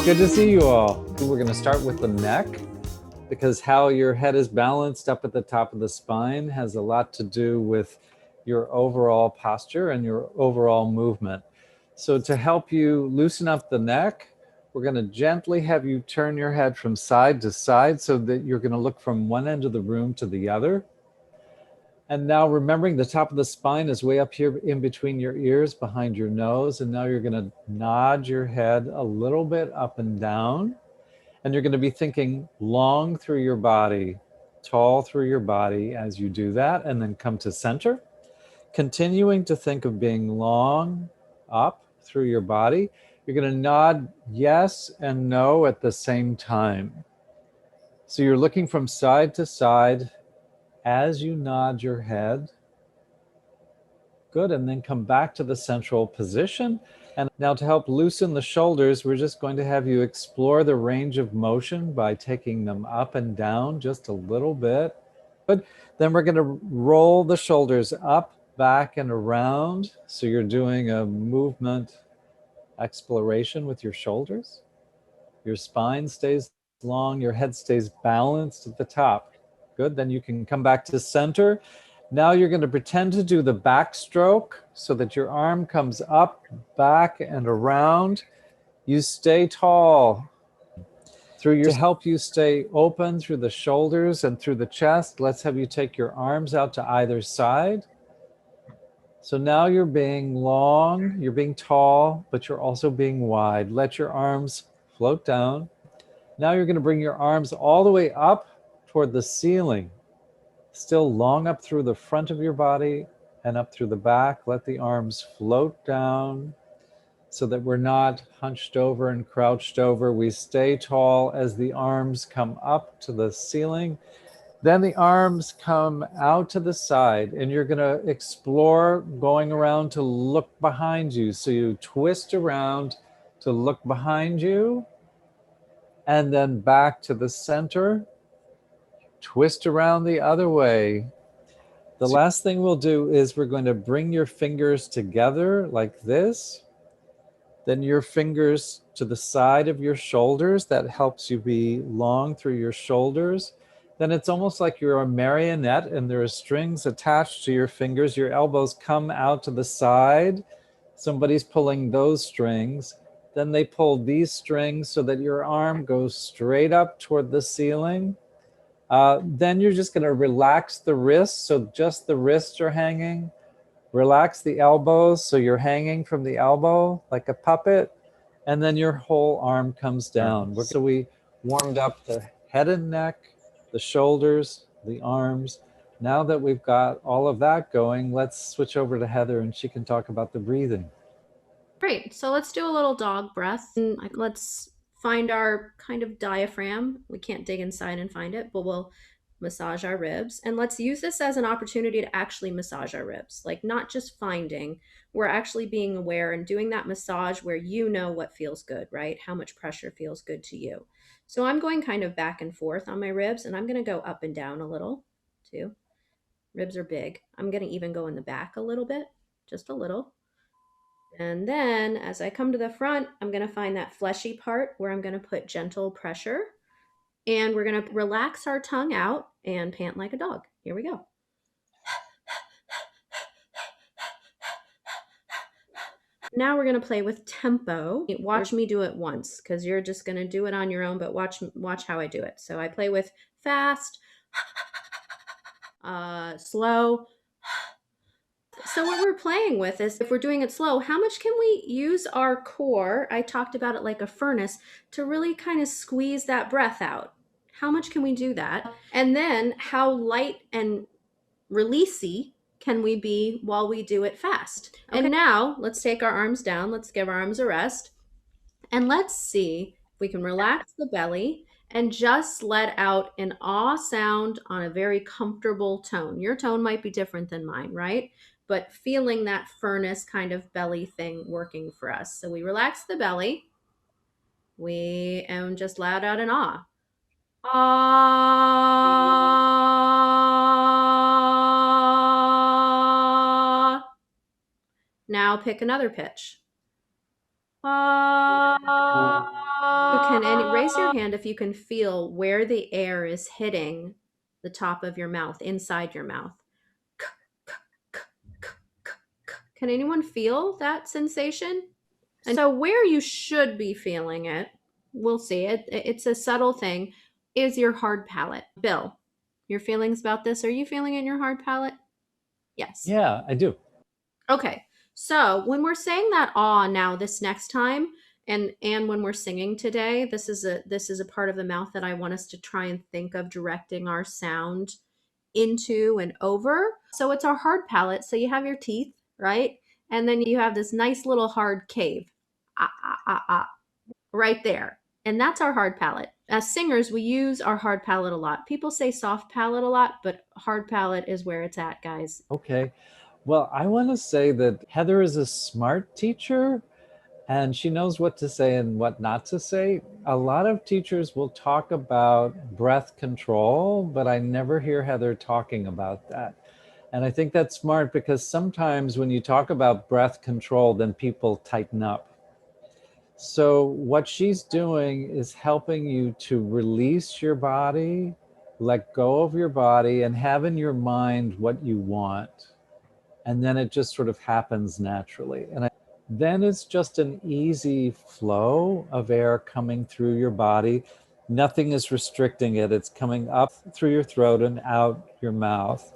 Good to see you all. We're going to start with the neck because how your head is balanced up at the top of the spine has a lot to do with your overall posture and your overall movement. So to help you loosen up the neck, we're going to gently have you turn your head from side to side so that you're going to look from one end of the room to the other. And now remembering the top of the spine is way up here in between your ears, behind your nose. And now you're going to nod your head a little bit up and down. And you're going to be thinking long through your body, tall through your body as you do that, and then come to center. Continuing to think of being long up through your body. You're going to nod yes and no at the same time. So you're looking from side to side as you nod your head. Good, and then come back to the central position. And now to help loosen the shoulders, we're just going to have you explore the range of motion by taking them up and down just a little bit. Good. Then we're going to roll the shoulders up, back, and around. So you're doing a movement exploration with your shoulders. Your spine stays long, your head stays balanced at the top. Good, then you can come back to center. Now you're going to pretend to do the backstroke so that your arm comes up, back, and around. You stay tall. To help you stay open through the shoulders and through the chest, let's have you take your arms out to either side. So now you're being long, you're being tall, but you're also being wide. Let your arms float down. Now you're going to bring your arms all the way up toward the ceiling. Still long up through the front of your body and up through the back. Let the arms float down so that we're not hunched over and crouched over. We stay tall as the arms come up to the ceiling. Then the arms come out to the side, and you're going to explore going around to look behind you. So you twist around to look behind you, and then back to the center. Twist around the other way. The last thing we'll do is we're going to bring your fingers together like this. Then your fingers to the side of your shoulders. That helps you be long through your shoulders. Then it's almost like you're a marionette and there are strings attached to your fingers. Your elbows come out to the side. Somebody's pulling those strings. Then they pull these strings so that your arm goes straight up toward the ceiling. Then you're just going to relax the wrists, so just the wrists are hanging. Relax the elbows, so you're hanging from the elbow like a puppet, and then your whole arm comes down. So we warmed up the head and neck, the shoulders, the arms. Now that we've got all of that going, let's switch over to Heather and she can talk about the breathing. Great. So let's do a little dog breath. And let's find our kind of diaphragm. We can't dig inside and find it, but we'll massage our ribs. And let's use this as an opportunity to actually massage our ribs. Like not just finding, we're actually being aware and doing that massage where you know what feels good, right? How much pressure feels good to you. So I'm going kind of back and forth on my ribs, and I'm going to go up and down a little too. Ribs are big. I'm going to even go in the back a little bit, just a little. And then as I come to the front, I'm going to find that fleshy part where I'm going to put gentle pressure. And we're going to relax our tongue out and pant like a dog. Here we go. Now we're going to play with tempo. Watch me do it once because you're just going to do it on your own, but watch how I do it. So I play with fast, slow. So what we're playing with is if we're doing it slow, how much can we use our core? I talked about it like a furnace to really kind of squeeze that breath out. How much can we do that? And then how light and releasey can we be while we do it fast? Okay. And now let's take our arms down. Let's give our arms a rest. And let's see if we can relax the belly and just let out an ah sound on a very comfortable tone. Your tone might be different than mine, right? But feeling that furnace kind of belly thing working for us. So we relax the belly. And just let out an ah. Ah. Now pick another pitch. Can raise your hand if you can feel where the air is hitting the top of your mouth, inside your mouth. Can anyone feel that sensation? And so, where you should be feeling it, we'll see it. It's a subtle thing. Is your hard palate, Bill? Your feelings about this? Are you feeling it in your hard palate? Yes. Yeah, I do. Okay. So when we're saying that ah now this next time, and when we're singing today, this is a part of the mouth that I want us to try and think of directing our sound into and over. So it's our hard palate. So you have your teeth, right? And then you have this nice little hard cave. Ah ah ah ah. Right there. And that's our hard palate. As singers, we use our hard palate a lot. People say soft palate a lot, but hard palate is where it's at, guys. Okay. Well, I want to say that Heather is a smart teacher and she knows what to say and what not to say. A lot of teachers will talk about breath control, but I never hear Heather talking about that. And I think that's smart because sometimes when you talk about breath control, then people tighten up. So, what she's doing is helping you to release your body, let go of your body, and have in your mind what you want. And then it just sort of happens naturally. Then it's just an easy flow of air coming through your body. Nothing is restricting it. It's coming up through your throat and out your mouth.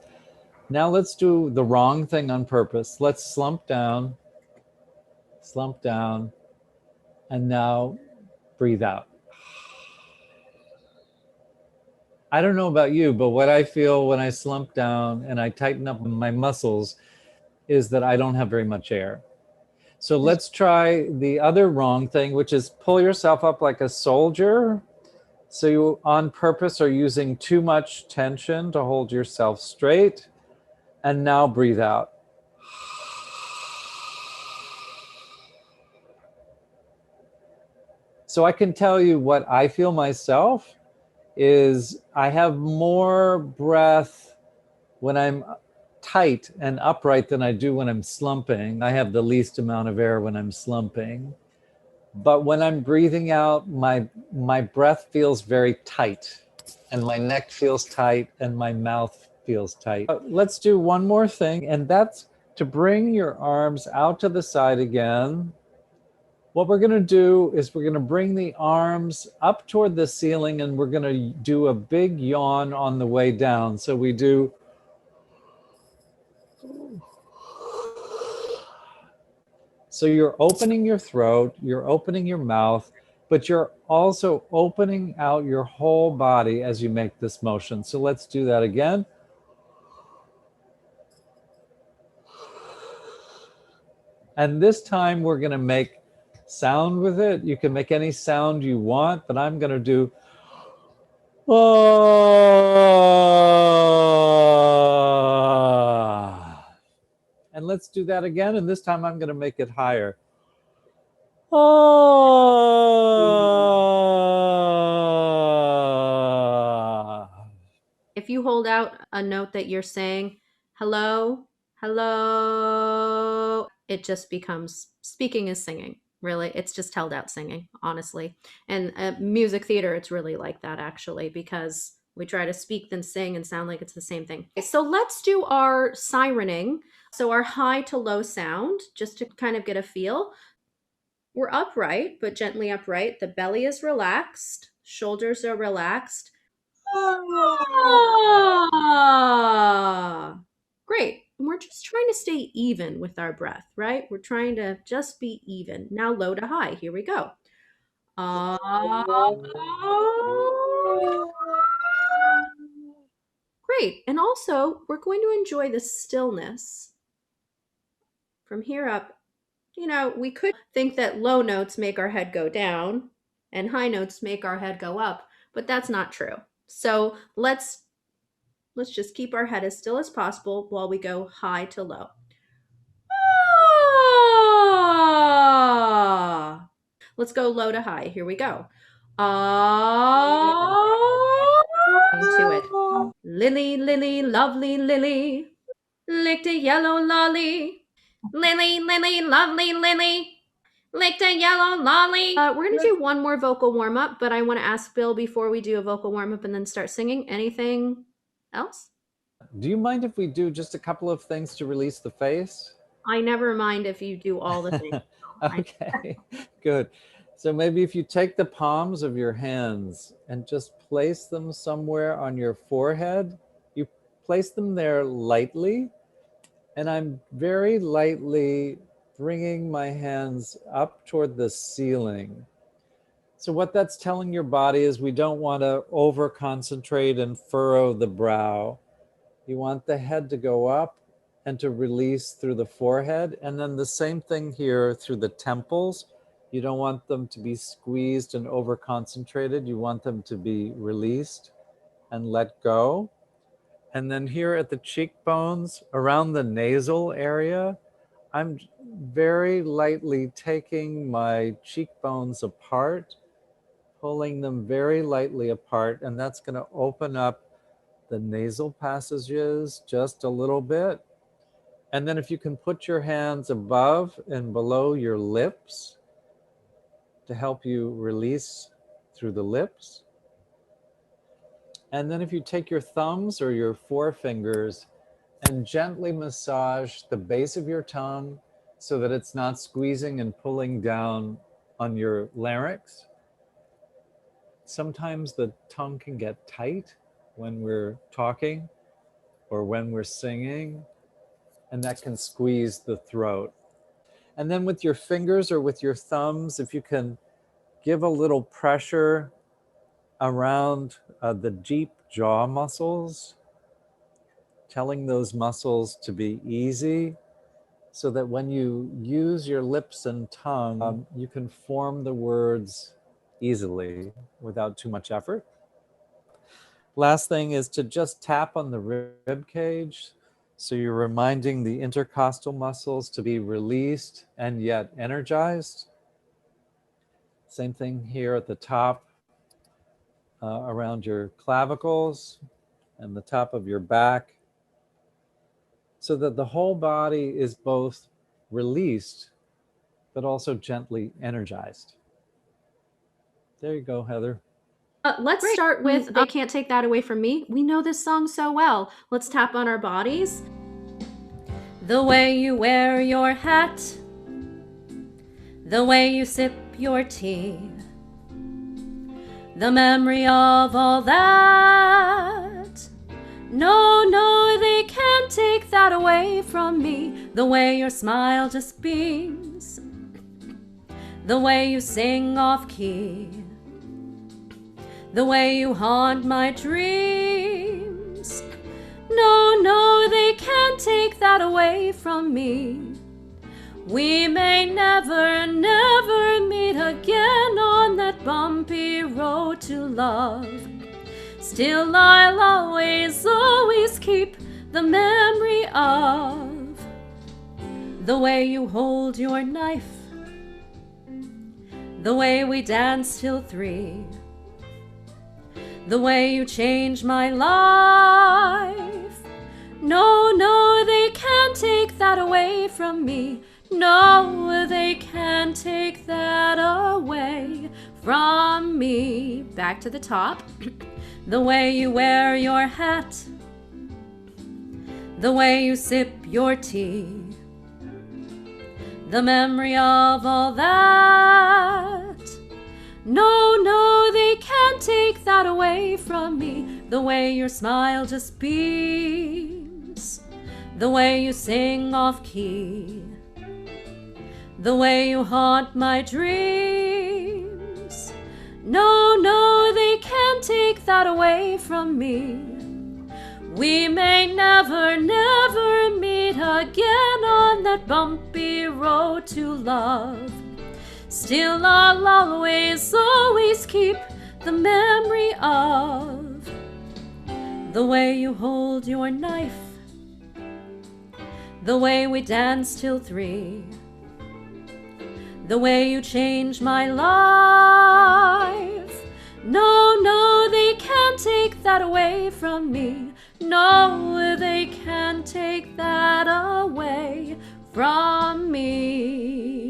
Now let's do the wrong thing on purpose. Let's slump down, and now breathe out. I don't know about you, but what I feel when I slump down and I tighten up my muscles is that I don't have very much air. So let's try the other wrong thing, which is pull yourself up like a soldier. So you on purpose are using too much tension to hold yourself straight. And now breathe out. So I can tell you what I feel myself is I have more breath when I'm tight and upright than I do when I'm slumping. I have the least amount of air when I'm slumping. But when I'm breathing out, my breath feels very tight and my neck feels tight and my mouth feels tight. Let's do one more thing, and that's to bring your arms out to the side again. What we're going to do is we're going to bring the arms up toward the ceiling and we're going to do a big yawn on the way down. So we do. So you're opening your throat, you're opening your mouth, but you're also opening out your whole body as you make this motion. So let's do that again. And this time we're going to make sound with it. You can make any sound you want, but I'm going to do. And let's do that again. And this time I'm going to make it higher. If you hold out a note that you're saying, hello, hello, it just becomes speaking is singing. Really, it's just held out singing, honestly. And music theater, it's really like that actually, because we try to speak then sing and sound like it's the same thing. So let's do our sirening. So our high to low sound, just to kind of get a feel. We're upright, but gently upright. The belly is relaxed, shoulders are relaxed. Ah, great. And we're just trying to stay even with our breath, right? We're trying to just be even. Now low to high. Here we go. Ah. Great. And also, we're going to enjoy the stillness from here up. You know, we could think that low notes make our head go down and high notes make our head go up, but that's not true. So let's just keep our head as still as possible while we go high to low. Ah. Let's go low to high. Here we go. Ah. To it. Lily, lily, lovely lily, licked a yellow lolly. Lily, lily, lovely lily, Licked a yellow lolly. We're gonna do one more vocal warm up, but I want to ask Bill before we do a vocal warm up and then start singing. Anything else? Do you mind if we do just a couple of things to release the face? I never mind if you do all the things. Okay, good. So maybe if you take the palms of your hands and just place them somewhere on your forehead, you place them there lightly. And I'm very lightly bringing my hands up toward the ceiling. So, what that's telling your body is we don't want to over concentrate and furrow the brow. You want the head to go up and to release through the forehead. And then the same thing here through the temples. You don't want them to be squeezed and over concentrated. You want them to be released and let go. And then here at the cheekbones, around the nasal area, I'm very lightly taking my cheekbones apart, pulling them very lightly apart, and that's going to open up the nasal passages just a little bit. And then if you can put your hands above and below your lips to help you release through the lips. And then if you take your thumbs or your forefingers and gently massage the base of your tongue so that it's not squeezing and pulling down on your larynx. Sometimes the tongue can get tight when we're talking or when we're singing, and that can squeeze the throat. And then with your fingers or with your thumbs, if you can give a little pressure around the deep jaw muscles, telling those muscles to be easy so that when you use your lips and tongue, you can form the words easily without too much effort. Last thing is to just tap on the rib cage. So you're reminding the intercostal muscles to be released and yet energized. Same thing here at the top, around your clavicles and the top of your back, so that the whole body is both released, but also gently energized. There you go, Heather. Let's start with They Can't Take That Away From Me. We know this song so well. Let's tap on our bodies. The way you wear your hat, the way you sip your tea, the memory of all that. No, no, they can't take that away from me. The way your smile just beams, the way you sing off key, the way you haunt my dreams. No, no, they can't take that away from me. We may never, never meet again on that bumpy road to love. Still I'll always, always keep the memory of the way you hold your knife, the way we danced till 3, the way you changed my life. No, no, they can't take that away from me. No, they can't take that away from me. Back to the top. The way you wear your hat, the way you sip your tea, the memory of all that. No, no, they can't take that away from me. The way your smile just beams, the way you sing off key, the way you haunt my dreams. No, no, they can't take that away from me. We may never, never meet again on that bumpy road to love. Still I'll always, always keep the memory of the way you hold your knife, the way we danced till 3, the way you changed my life. No, no, they can't take that away from me. No, they can't take that away from me.